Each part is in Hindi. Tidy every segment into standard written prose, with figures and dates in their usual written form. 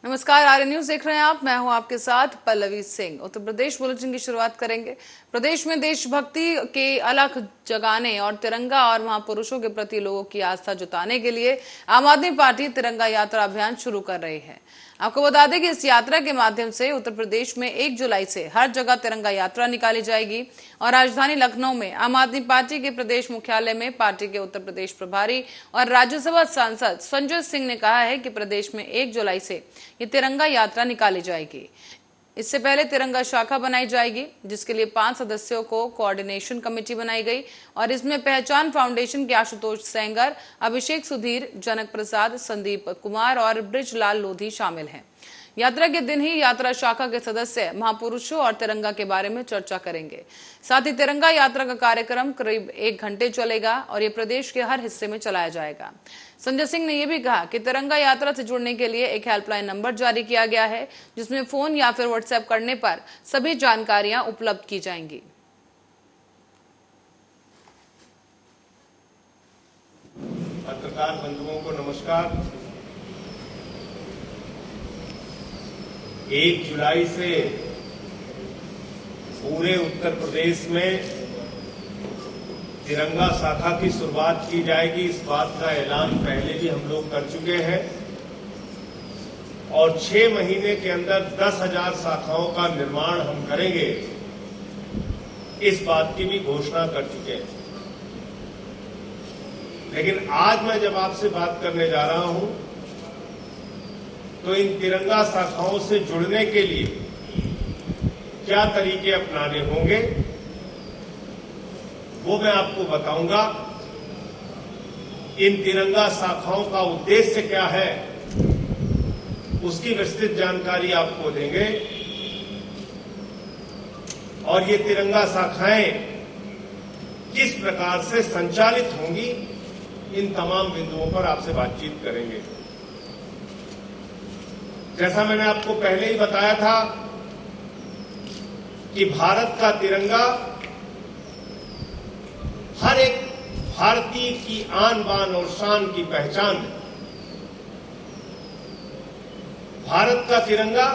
नमस्कार, आर्य न्यूज देख रहे हैं आप। मैं हूं आपके साथ पल्लवी सिंह। उत्तर प्रदेश बुलेटिन की शुरुआत करेंगे। प्रदेश में देशभक्ति के अलख जगाने और तिरंगा और महापुरुषों के प्रति लोगों की आस्था जुटाने के लिए आम आदमी पार्टी तिरंगा यात्रा अभियान शुरू कर रही है। आपको बता दें कि इस यात्रा के माध्यम से उत्तर प्रदेश में 1 जुलाई से हर जगह तिरंगा यात्रा निकाली जाएगी और राजधानी लखनऊ में आम आदमी पार्टी के प्रदेश मुख्यालय में पार्टी के उत्तर प्रदेश प्रभारी और राज्यसभा सांसद संजय सिंह ने कहा है कि प्रदेश में 1 जुलाई से ये तिरंगा यात्रा निकाली जाएगी। इससे पहले तिरंगा शाखा बनाई जाएगी, जिसके लिए 5 सदस्यों को कोऑर्डिनेशन कमेटी बनाई गई और इसमें पहचान फाउंडेशन के आशुतोष सेंगर, अभिषेक सुधीर, जनक प्रसाद, संदीप कुमार और ब्रिजलाल लोधी शामिल हैं। यात्रा के दिन ही यात्रा शाखा के सदस्य महापुरुषों और तिरंगा के बारे में चर्चा करेंगे। साथ ही तिरंगा यात्रा का कार्यक्रम करीब 1 घंटे चलेगा और ये प्रदेश के हर हिस्से में चलाया जाएगा। संजय सिंह ने यह भी कहा कि तिरंगा यात्रा से जुड़ने के लिए एक हेल्पलाइन नंबर जारी किया गया है, जिसमें फोन या फिर व्हाट्सएप करने पर सभी जानकारियां उपलब्ध की जाएंगी। पत्रकार बंधुओं को नमस्कार। 1 जुलाई से पूरे उत्तर प्रदेश में तिरंगा शाखा की शुरुआत की जाएगी। इस बात का ऐलान पहले भी हम लोग कर चुके हैं और 6 महीने के अंदर 10,000 शाखाओं का निर्माण हम करेंगे, इस बात की भी घोषणा कर चुके हैं। लेकिन आज मैं जब आपसे बात करने जा रहा हूं तो इन तिरंगा शाखाओं से जुड़ने के लिए क्या तरीके अपनाने होंगे वो मैं आपको बताऊंगा। इन तिरंगा शाखाओं का उद्देश्य क्या है उसकी विस्तृत जानकारी आपको देंगे और ये तिरंगा शाखाएं किस प्रकार से संचालित होंगी, इन तमाम बिंदुओं पर आपसे बातचीत करेंगे। जैसा मैंने आपको पहले ही बताया था कि भारत का तिरंगा हर एक भारतीय की आन बान और शान की पहचान है। भारत का तिरंगा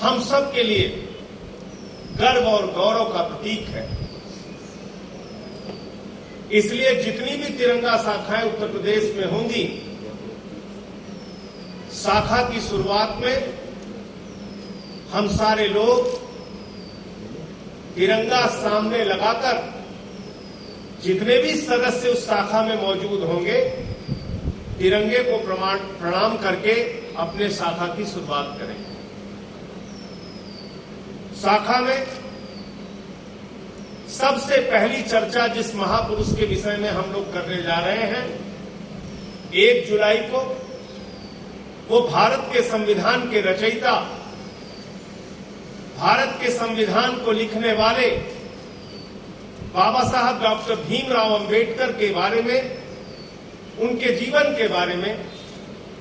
हम सब के लिए गर्व और गौरव का प्रतीक है। इसलिए जितनी भी तिरंगा शाखाएं उत्तर प्रदेश में होंगी, शाखा की शुरुआत में हम सारे लोग तिरंगा सामने लगाकर जितने भी सदस्य उस शाखा में मौजूद होंगे, तिरंगे को प्रणाम करके अपने शाखा की शुरुआत करेंगे। शाखा में सबसे पहली चर्चा जिस महापुरुष के विषय में हम लोग करने जा रहे हैं, 1 जुलाई को, वो भारत के संविधान के रचयिता, भारत के संविधान को लिखने वाले बाबा साहब डॉक्टर भीमराव अंबेडकर के बारे में, उनके जीवन के बारे में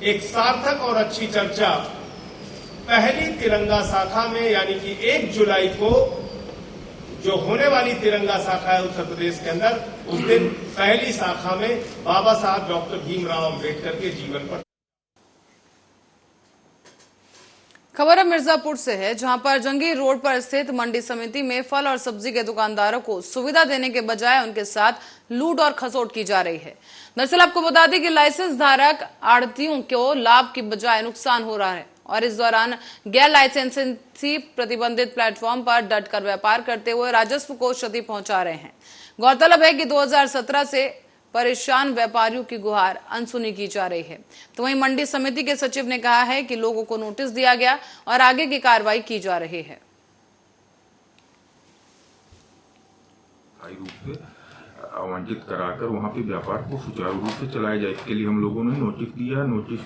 एक सार्थक और अच्छी चर्चा पहली तिरंगा शाखा में, यानी कि 1 जुलाई को जो होने वाली तिरंगा शाखा है उत्तर प्रदेश के अंदर, उस दिन पहली शाखा में बाबा साहब डॉक्टर भीमराव अंबेडकर के जीवन पर। खबर अब मिर्जापुर से है, जहां पर जंगीर रोड पर स्थित मंडी समिति में फल और सब्जी के दुकानदारों को सुविधा देने के बजाय उनके साथ लूट और खसोट की जा रही है। दरअसल आपको बता दें कि लाइसेंस धारक आढ़तियों को लाभ की बजाय नुकसान हो रहा है और इस दौरान गैर लाइसेंसी प्रतिबंधित प्लेटफॉर्म पर डटकर व्यापार करते हुए राजस्व को क्षति पहुंचा रहे हैं। गौरतलब है कि 2017 से परेशान व्यापारियों की गुहार अनसुनी की जा रही है। तो वहीं मंडी समिति के सचिव ने कहा है कि लोगों को नोटिस दिया गया और आगे की कार्रवाई की जा रही है। रूप से आवंटित कराकर वहां पे व्यापार को सुचारू रूप से चलाया जाए, इसके लिए हम लोगों ने नोटिस दिया। नोटिस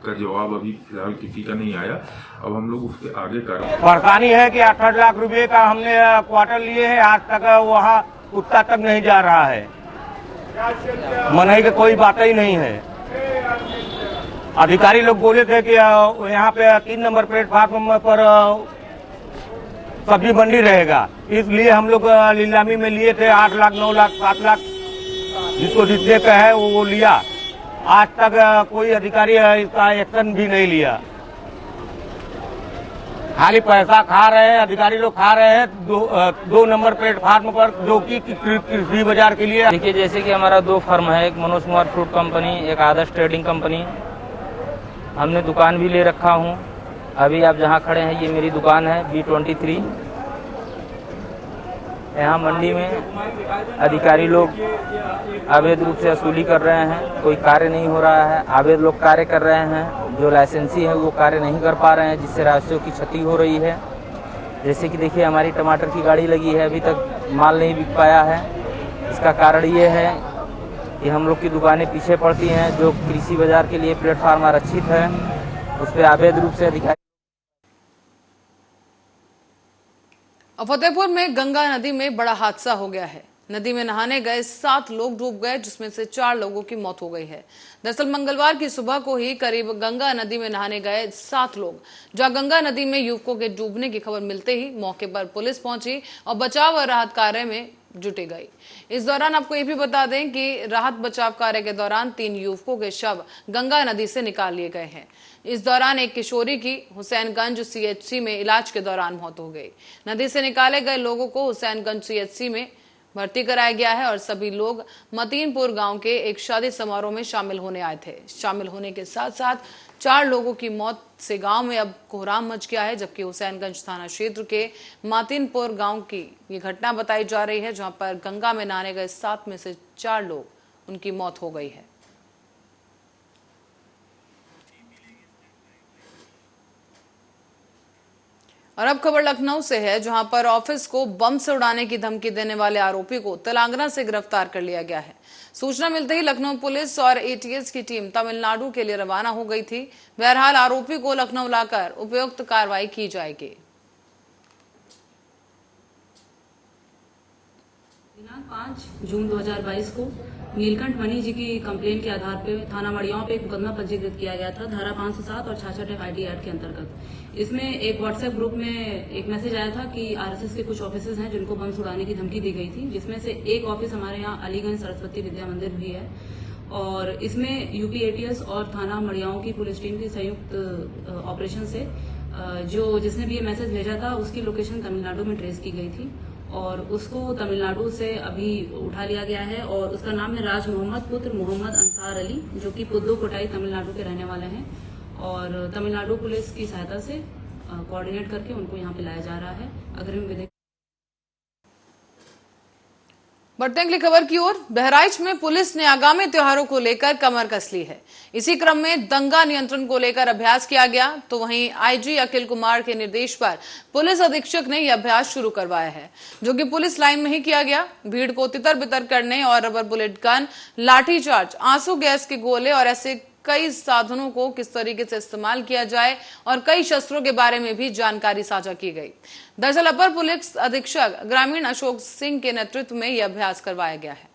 का जवाब अभी फिलहाल किसी का नहीं आया। अब हम लोग उसके आगे कार्रवाई। परेशानी है कि 18 लाख रुपए का हमने क्वार्टर लिए हैं, आज तक वहाँ कुत्ता तक नहीं जा रहा है। मनाही की कोई बात ही नहीं है। अधिकारी लोग बोले थे कि यहाँ पे 3 नंबर प्लेटफार्म पर सब्जी मंडी रहेगा, इसलिए हम लोग नीलामी में लिए थे 8 लाख, 9 लाख, 7 लाख, जिसको जितने का है वो लिया आज तक कोई अधिकारी इसका एक्शन भी नहीं लिया। खाली पैसा खा रहे हैं, अधिकारी लोग खा रहे हैं दो नंबर प्लेटफार्म पर, जो कि कृषि बाजार के लिए। देखिए, जैसे कि हमारा 2 फर्म है, एक मनोज कुमार फ्रूट कंपनी, एक आदर्श ट्रेडिंग कंपनी। हमने दुकान भी ले रखा हूँ। अभी आप जहाँ खड़े हैं ये मेरी दुकान है B23। यहाँ मंडी में अधिकारी लोग अवैध रूप से वसूली कर रहे हैं, कोई कार्य नहीं हो रहा है। अवैध लोग कार्य कर रहे हैं, जो लाइसेंसी है वो कार्य नहीं कर पा रहे हैं, जिससे रास्तों की क्षति हो रही है। जैसे कि देखिए, हमारी टमाटर की गाड़ी लगी है, अभी तक माल नहीं बिक पाया है। इसका कारण ये है कि हम लोग की दुकानें पीछे पड़ती हैं। जो कृषि बाजार के लिए प्लेटफार्म आरक्षित है, उस पर अवैध रूप से अधिकारी। फतेहपुर में गंगा नदी में बड़ा हादसा हो गया है। नदी में नहाने गए 7 लोग डूब गए, जिसमें से 4 लोगों की मौत हो गई है। दरअसल मंगलवार की सुबह को ही करीब गंगा नदी में नहाने गए 7 लोग, जहां गंगा नदी में युवकों के डूबने की खबर मिलते ही मौके पर पुलिस पहुंची और बचाव और राहत कार्य में जुटी गई। इस दौरान आपको ये भी बता दें कि राहत बचाव कार्य के दौरान 3 युवकों के शव गंगा नदी से निकाल लिए गए हैं। इस दौरान एक किशोरी की हुसैनगंज CHC में इलाज के दौरान मौत हो गई। नदी से निकाले गए लोगों को हुसैनगंज CHC में भर्ती कराया गया है और सभी लोग मतीनपुर गांव के एक शादी समारोह में शामिल होने आए थे। शामिल होने के साथ साथ 4 लोगों की मौत से गांव में अब कोहराम मच गया है, जबकि हुसैनगंज थाना क्षेत्र के मतीनपुर गांव की ये घटना बताई जा रही है, जहां पर गंगा में नहाने गए 7 में से 4 लोग उनकी मौत हो गई है। और अब खबर लखनऊ से है, जहां पर ऑफिस को बम से उड़ाने की धमकी देने वाले आरोपी को तेलंगाना से गिरफ्तार कर लिया गया है। सूचना मिलते ही लखनऊ पुलिस और ATS की टीम तमिलनाडु के लिए रवाना हो गई थी। बहरहाल आरोपी को लखनऊ लाकर उपयुक्त कार्रवाई की जाएगी। दिनांक 5 जून 2022 को नीलकंठ मणि जी की कंप्लेन के आधार पर थाना मड़ियाओं पे एक मुकदमा पंजीकृत किया गया था, धारा 507 और 66 FID एक्ट के अंतर्गत। इसमें एक व्हाट्सएप ग्रुप में एक मैसेज आया था कि RSS के कुछ ऑफिसर्स हैं जिनको बम उड़ाने की धमकी दी गई थी, जिसमें से एक ऑफिस हमारे यहाँ अलीगंज सरस्वती विद्या मंदिर भी है। और इसमें UP ATS और थाना मड़ियाओं की पुलिस टीम की संयुक्त ऑपरेशन से जिसने भी ये मैसेज भेजा था उसकी लोकेशन तमिलनाडु में ट्रेस की गई थी और उसको तमिलनाडु से अभी उठा लिया गया है। और उसका नाम है राज मोहम्मद पुत्र मोहम्मद अंसार अली, जो कि पुद्दुकोट्टाई तमिलनाडु के रहने वाले हैं। और तमिलनाडु पुलिस की सहायता से कोऑर्डिनेट करके उनको यहाँ पे लाया जा रहा है। अग्रिम विधि बढ़ते हैं अगली खबर की ओर। बहराइच में पुलिस ने आगामी त्योहारों को लेकर कमर कस ली है। इसी क्रम में दंगा नियंत्रण को लेकर अभ्यास किया गया, तो वहीं IG अखिल कुमार के निर्देश पर पुलिस अधीक्षक ने यह अभ्यास शुरू करवाया है, जो कि पुलिस लाइन में ही किया गया। भीड़ को तितर बितर करने और रबर बुलेट गन, लाठीचार्ज, आंसू गैस के गोले और ऐसे कई साधनों को किस तरीके से इस्तेमाल किया जाए और कई शस्त्रों के बारे में भी जानकारी साझा की गई। दरअसल अपर पुलिस अधीक्षक ग्रामीण अशोक सिंह के नेतृत्व में यह अभ्यास करवाया गया है।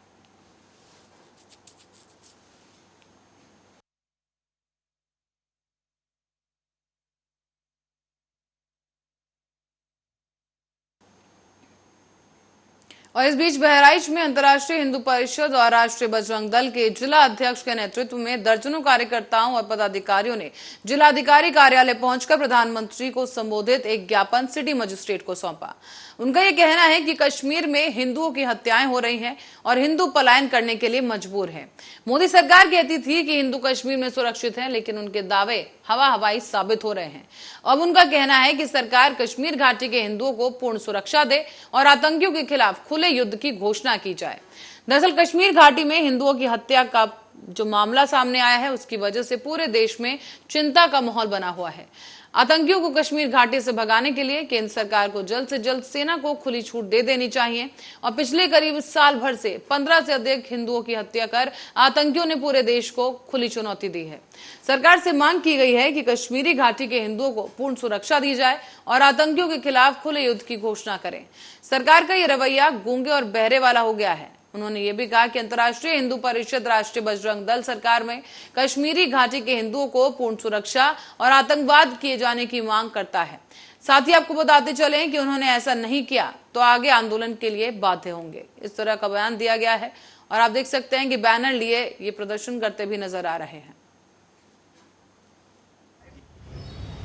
और इस बीच बहराइच में अंतर्राष्ट्रीय हिंदू परिषद और राष्ट्रीय बजरंग दल के जिला अध्यक्ष के नेतृत्व में दर्जनों कार्यकर्ताओं और पदाधिकारियों ने जिलाधिकारी कार्यालय पहुंचकर प्रधानमंत्री को संबोधित एक ज्ञापन सिटी मजिस्ट्रेट को सौंपा। उनका यह कहना है कि कश्मीर में हिंदुओं की हत्याएं हो रही हैं और हिंदू पलायन करने के लिए मजबूर हैं। मोदी सरकार कहती थी कि हिंदू कश्मीर में सुरक्षित हैं, लेकिन उनके दावे हवा हवाई साबित हो रहे हैं। अब उनका कहना है कि सरकार कश्मीर घाटी के हिंदुओं को पूर्ण सुरक्षा दे और आतंकियों के खिलाफ खुले युद्ध की घोषणा की जाए। दरअसल कश्मीर घाटी में हिंदुओं की हत्या का जो मामला सामने आया है, उसकी वजह से पूरे देश में चिंता का माहौल बना हुआ है। आतंकियों को कश्मीर घाटी से भगाने के लिए केंद्र सरकार को जल्द से जल्द सेना को खुली छूट दे देनी चाहिए। और पिछले करीब साल भर से 15 से अधिक हिंदुओं की हत्या कर आतंकियों ने पूरे देश को खुली चुनौती दी है। सरकार से मांग की गई है कि कश्मीरी घाटी के हिंदुओं को पूर्ण सुरक्षा दी जाए और आतंकियों के खिलाफ खुले युद्ध की घोषणा करें। सरकार का यह रवैया गूंगे और बहरे वाला हो गया है। उन्होंने ये भी कहा कि अंतर्राष्ट्रीय हिंदू परिषद, राष्ट्रीय बजरंग दल सरकार में कश्मीरी घाटी के हिंदुओं को पूर्ण सुरक्षा और आतंकवाद किए जाने की मांग करता है। साथ ही आपको बताते चलें कि उन्होंने ऐसा नहीं किया तो आगे आंदोलन के लिए बाध्य होंगे। इस तरह का बयान दिया गया है और आप देख सकते हैं कि बैनर लिए ये प्रदर्शन करते भी नजर आ रहे हैं।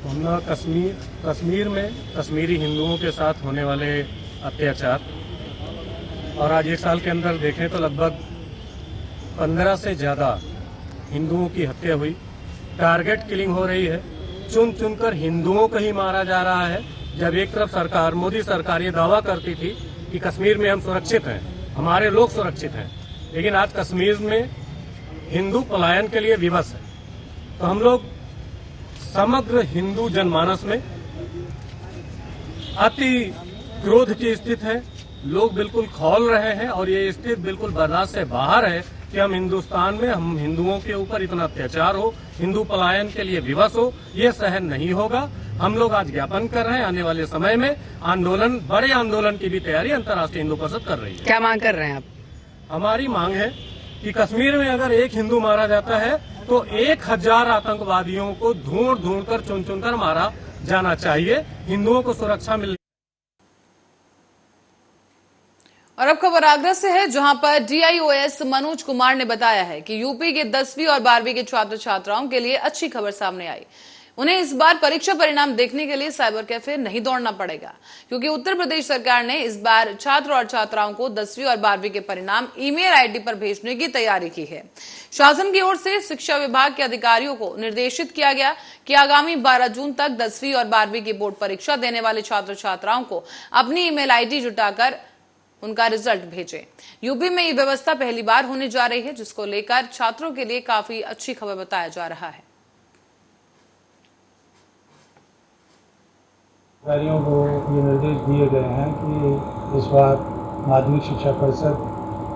हमला कश्मीर में कश्मीरी हिंदुओं के साथ होने वाले अत्याचार, और आज एक साल के अंदर देखें तो लगभग 15 से ज़्यादा हिंदुओं की हत्या हुई। टारगेट किलिंग हो रही है, चुन चुनकर हिंदुओं को ही मारा जा रहा है। जब एक तरफ सरकार, मोदी सरकार ये दावा करती थी कि कश्मीर में हम सुरक्षित हैं, हमारे लोग सुरक्षित हैं, लेकिन आज कश्मीर में हिंदू पलायन के लिए विवश है। तो हम लोग समग्र हिंदू जनमानस में अति क्रोध की स्थिति है। लोग बिल्कुल खौल रहे हैं और ये स्थिति बिल्कुल बर्दाश्त से बाहर है कि हम हिंदुस्तान में हम हिंदुओं के ऊपर इतना अत्याचार हो, हिंदू पलायन के लिए विवश हो, ये सहन नहीं होगा। हम लोग आज ज्ञापन कर रहे हैं, आने वाले समय में आंदोलन, बड़े आंदोलन की भी तैयारी अंतर्राष्ट्रीय हिंदू परिषद कर रही है। क्या मांग कर रहे हैं आप? हमारी मांग है कि कश्मीर में अगर एक हिंदू मारा जाता है तो 1000 आतंकवादियों को ढूंढ कर चुन चुनकर मारा जाना चाहिए। हिंदुओं को सुरक्षा मिल। और अब खबर आगरा से है, जहां पर DIOS मनोज कुमार ने बताया है कि यूपी के 10वीं और 12वीं के छात्र छात्राओं के लिए अच्छी खबर सामने आई। उन्हें इस बार परीक्षा परिणाम देखने के लिए साइबर कैफे नहीं दौड़ना पड़ेगा, क्योंकि उत्तर प्रदेश सरकार ने इस बार छात्र और छात्राओं को 10वीं और 12वीं के परिणाम ईमेल आईडी पर भेजने की तैयारी की है। शासन की ओर से शिक्षा विभाग के अधिकारियों को निर्देशित किया गया कि आगामी 12 जून तक 10वीं और 12वीं की बोर्ड परीक्षा देने वाले छात्र छात्राओं को अपनी ईमेल आईडी जुटाकर उनका रिजल्ट भेजें। यूपी में ये व्यवस्था पहली बार होने जा रही है, जिसको लेकर छात्रों के लिए काफी अच्छी खबर बताया जा रहा है। अधिकारियों को ये निर्देश दिए गए हैं कि इस बार माध्यमिक शिक्षा परिषद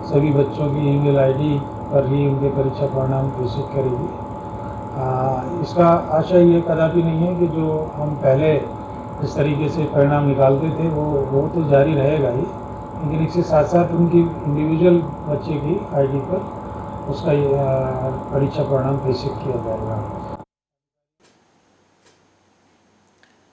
सभी बच्चों की ईमेल आईडी पर ही उनके परीक्षा परिणाम घोषित करेगी। इसका आशय ये कदापि नहीं है कि जो हम पहले इस तरीके से परिणाम निकालते थे वो तो जारी रहेगा ही, लेकिन इसके साथ साथ उनकी इंडिविजुअल बच्चे की आईडी पर उसका परीक्षा परिणाम घोषित किया जाएगा।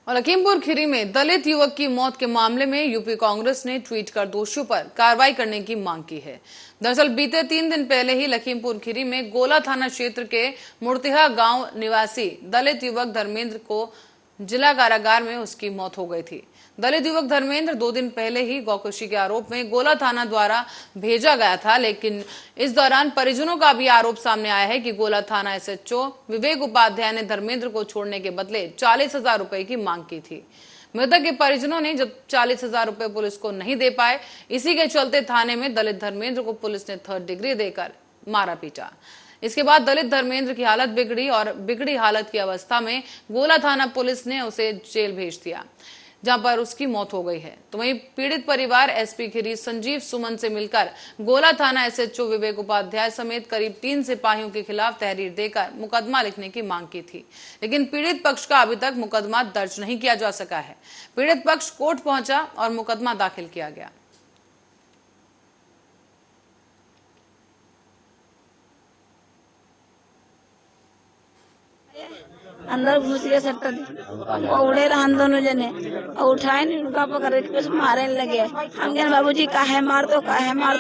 और लखीमपुर खीरी में दलित युवक की मौत के मामले में यूपी कांग्रेस ने ट्वीट कर दोषियों पर कार्रवाई करने की मांग की है। दरअसल बीते 3 दिन पहले ही लखीमपुर खीरी में गोला थाना क्षेत्र के मुर्तिहा गांव निवासी दलित युवक धर्मेंद्र को जिला कारागार में उसकी मौत हो गई थी। दलित युवक धर्मेंद्र 2 दिन पहले ही गौकशी के आरोप में गोला थाना द्वारा भेजा गया था, लेकिन इस दौरान परिजनों का भी आरोप सामने आया है कि गोला थाना SHO विवेक उपाध्याय ने धर्मेंद्र को छोड़ने के बदले 40,000 रुपए की मांग की थी। मृतक के परिजनों ने जब 40,000 रुपए पुलिस को नहीं दे पाए, इसी के चलते थाने में दलित धर्मेंद्र को पुलिस ने 3rd डिग्री देकर मारा पीटा। इसके बाद दलित धर्मेंद्र की हालत बिगड़ी और बिगड़ी हालत की अवस्था में गोला थाना पुलिस ने उसे जेल भेज दिया, जहां पर उसकी मौत हो गई है। तो वहीं पीड़ित परिवार SP खीरी संजीव सुमन से मिलकर गोला थाना SHO विवेक उपाध्याय समेत करीब 3 सिपाहियों के खिलाफ तहरीर देकर मुकदमा लिखने की मांग की थी, लेकिन पीड़ित पक्ष का अभी तक मुकदमा दर्ज नहीं किया जा सका है। पीड़ित पक्ष कोर्ट पहुंचा और मुकदमा दाखिल किया गया। अंदर घुस गए सट्टा और उड़े रहा दोनों जने और उठाए नहीं, उनका पकड़ के कुछ मारने लगे। हम कहे बाबूजी काहे मार तो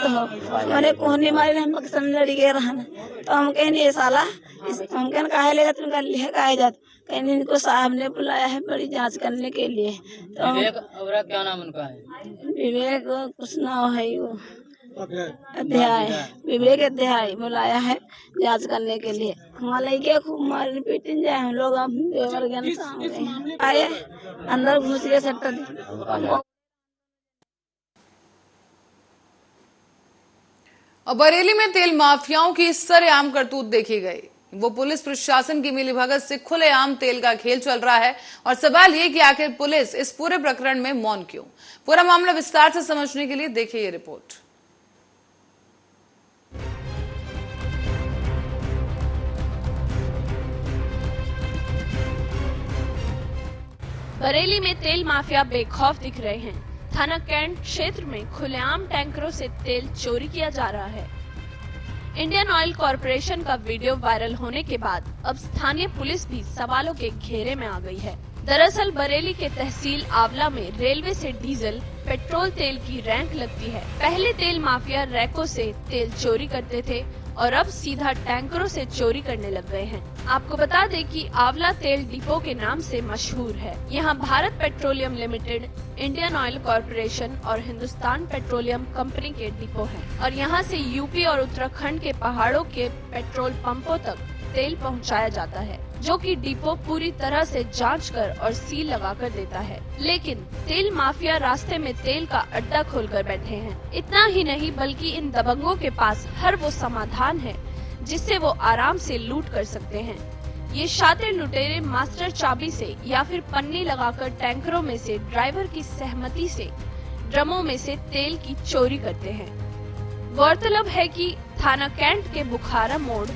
हो, मैंने कोहनी मारी, हम समझ लड़ी गए रहन। तो हम कहें ये साला हम कहें काहे लेगा तुमका लिखे काहे जात, कहीं इनको साहब ने बुलाया है बड़ी जांच करने के लिए। तो क्या नाम उनका है? विवेक कुछ नाम है, वो अध्याय विवेक अध्याय बुलाया है जांच करने के लिए। हमारे क्या खूब मारने पीटने जाए हम लोग, आए अंदर घुस गए सट्टा। और बरेली में तेल माफियाओं की सरेआम करतूत देखी गई। वो पुलिस प्रशासन की मिलीभगत से खुलेआम तेल का खेल चल रहा है और सवाल ये कि आखिर पुलिस इस पूरे प्रकरण में मौन क्यों। पूरा मामला विस्तार से समझने के लिए देखिए ये रिपोर्ट। बरेली में तेल माफिया बेखौफ दिख रहे हैं। थाना कैंट क्षेत्र में खुलेआम टैंकरों से तेल चोरी किया जा रहा है। इंडियन ऑयल कॉरपोरेशन का वीडियो वायरल होने के बाद अब स्थानीय पुलिस भी सवालों के घेरे में आ गई है। दरअसल बरेली के तहसील आंवला में रेलवे से डीजल पेट्रोल तेल की रैंक लगती है। पहले तेल माफिया रैकों से तेल चोरी करते थे और अब सीधा टैंकरों से चोरी करने लग गए हैं। आपको बता दें कि आंवला तेल डिपो के नाम से मशहूर है। यहाँ Bharat petroleum limited, Indian oil corporation और हिंदुस्तान पेट्रोलियम कंपनी के डिपो हैं और यहाँ से यूपी और उत्तराखंड के पहाड़ों के पेट्रोल पंपों तक तेल पहुँचाया जाता है, जो कि डिपो पूरी तरह से जांच कर और सील लगाकर देता है। लेकिन तेल माफिया रास्ते में तेल का अड्डा खोलकर बैठे हैं। इतना ही नहीं बल्कि इन दबंगों के पास हर वो समाधान है जिससे वो आराम से लूट कर सकते हैं। ये शातिर लुटेरे मास्टर चाबी से या फिर पन्नी लगाकर टैंकरों में से ड्राइवर की सहमति से ड्रमों में से तेल की चोरी करते हैं। गौरतलब है कि थाना कैंट के बुखारा मोड़,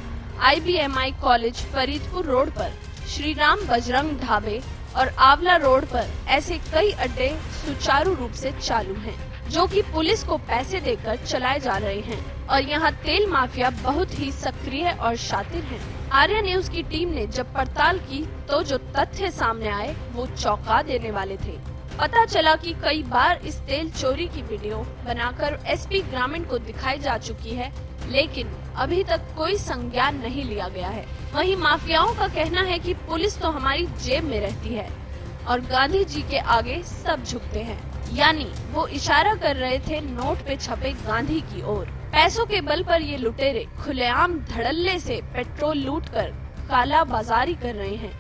IBMI कॉलेज फरीदपुर रोड पर, श्री राम बजरंग ढाबे और आंवला रोड पर ऐसे कई अड्डे सुचारू रूप से चालू हैं, जो कि पुलिस को पैसे देकर चलाए जा रहे हैं और यहाँ तेल माफिया बहुत ही सक्रिय और शातिर हैं। आर्या न्यूज की टीम ने जब पड़ताल की तो जो तथ्य सामने आए वो चौंका देने वाले थे। पता चला कि कई बार इस तेल चोरी की वीडियो बनाकर SP ग्रामीण को दिखाई जा चुकी है, लेकिन अभी तक कोई संज्ञान नहीं लिया गया है। वहीं माफियाओं का कहना है कि पुलिस तो हमारी जेब में रहती है और गांधी जी के आगे सब झुकते हैं, यानी वो इशारा कर रहे थे नोट पे छपे गांधी की ओर। पैसों के बल पर ये लुटेरे खुलेआम धड़ल्ले से पेट्रोल लूटकर काला बाजारी कर रहे हैं।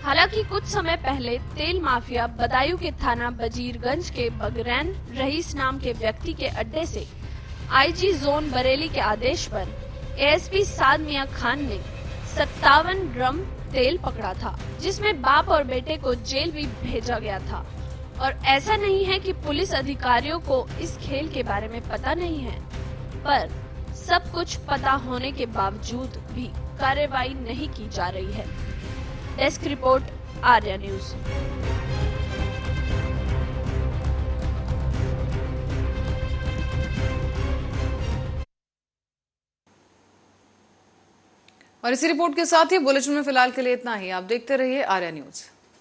हालांकि कुछ समय पहले तेल माफिया बदायूं के थाना बजीरगंज के बगरैन रईस नाम के व्यक्ति के अड्डे से IG जोन बरेली के आदेश पर ASP साद मियां खान ने 57 ड्रम तेल पकड़ा था, जिसमें बाप और बेटे को जेल भी भेजा गया था। और ऐसा नहीं है कि पुलिस अधिकारियों को इस खेल के बारे में पता नहीं है, पर सब कुछ पता होने के बावजूद भी कार्रवाई नहीं की जा रही है। Desk report, Arya news. और इसी रिपोर्ट के साथ ही बुलेटिन में फिलहाल के लिए इतना ही। आप देखते रहिए आर्या न्यूज।